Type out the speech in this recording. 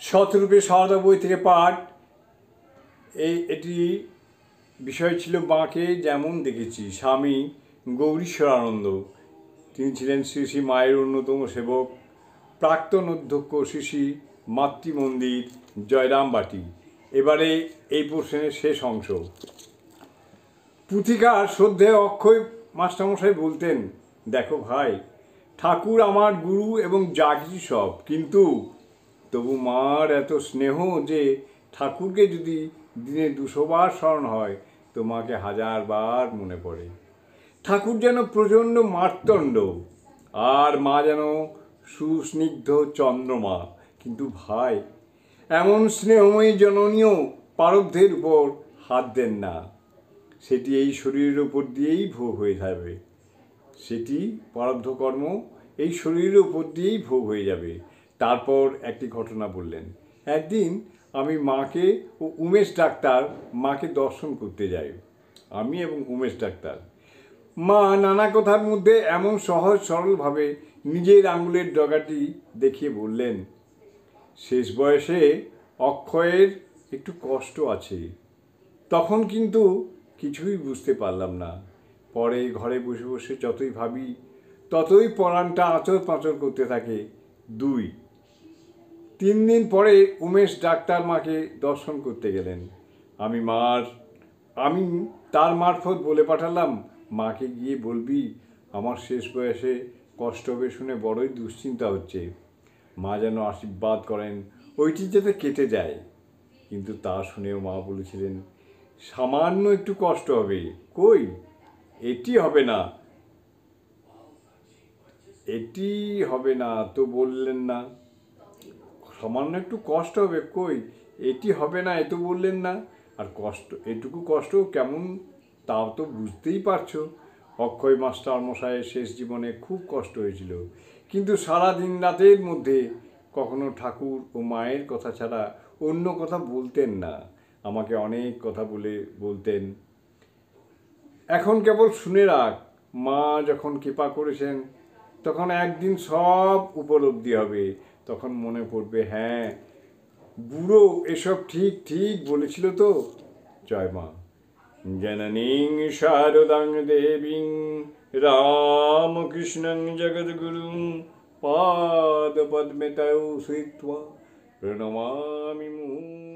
শতরূপে সারদা বই থেকে পাঠ। এটি বিষয় ছিল মাকে যেমন দেখেছি। স্বামী গৌরীশ্বরানন্দ, তিনি ছিলেন শ্রী শ্রী মায়ের অন্যতম সেবক, প্রাক্তন অধ্যক্ষ শ্রী শ্রী মাতৃমন্দির, জয়রামবাটি। এবারে এই পোর্শনের শেষ অংশ। পুথিকার শ্রদ্ধেয় অক্ষয় মাস্টারমশাই বলতেন, দেখো ভাই, ঠাকুর আমার গুরু এবং যা কিছু সব, কিন্তু তবু মার এত স্নেহ যে ঠাকুরকে যদি দিনে 200 বার স্মরণ হয় তো মাকে 1000 বার মনে পড়ে। ঠাকুর যেন প্রচণ্ড মার্তণ্ড, আর মা যেন সুস্নিগ্ধ চন্দ্রমা। কিন্তু ভাই, এমন স্নেহময়ী জননীও পারব্ধের উপর হাত দেন না। সেটি এই শরীরের উপর দিয়েই ভোগ হয়ে যাবে। সেটি প্রারব্ধ কর্ম এই শরীরের উপর দিয়েই ভোগ হয়ে যাবে। তারপর একটি ঘটনা বললেন। একদিন আমি মাকে ও উমেশ ডাক্তার মাকে দর্শন করতে যাই। আমি এবং উমেশ ডাক্তার। মা নানা কথার মধ্যে এমন সহজ সরলভাবে নিজের আঙুলের ডগাটি দেখিয়ে বললেন, শেষ বয়সে অক্ষয়ের একটু কষ্ট আছে। তখন কিন্তু কিছুই বুঝতে পারলাম না। পরে ঘরে বসে বসে যতই ভাবি ততই পরাণটা আঁচড় পাঁচড় করতে থাকে। 2-3 দিন পরে উমেশ ডাক্তার মাকে দর্শন করতে গেলেন। আমি তার মারফত বলে পাঠালাম, মাকে গিয়ে বলবি আমার শেষ বয়সে কষ্ট হবে শুনে বড়ই দুশ্চিন্তা হচ্ছে। মা যেন আশীর্বাদ করেন ওইটি যাতে কেটে যায়। কিন্তু তা শুনেও মা বলেছিলেন, সামান্য একটু কষ্ট হবে, কই এটি হবে না, এটি হবে না তো বললেন না। সামান্য একটু কষ্ট হবে, কই এটি হবে না এ তো বললেন না। আর কষ্ট, এটুকু কষ্ট কেমন তাও তো বুঝতেই পারছো। অক্ষয় মাস্টার মশাইয়ের শেষ জীবনে খুব কষ্ট হয়েছিল, কিন্তু সারা দিন রাতের মধ্যে কখনো ঠাকুর ও মায়ের কথা ছাড়া অন্য কথা বলতেন না। আমাকে অনেক কথা বলতেন, এখন কেবল শুনে রাখ, মা যখন কৃপা করেছেন তখন একদিন সব উপলব্ধি হবে। তখন মনে পড়বে, হ্যাঁ বুড়ো এসব ঠিক ঠিক বলেছিল তো। জয় মা। জননীং শারদাং দেবীং রামকৃষ্ণং জগদ্গুরুং পাদপদ্মে তৌ শ্রিত্বা প্রণমামি মুহুর্মুহুঃ।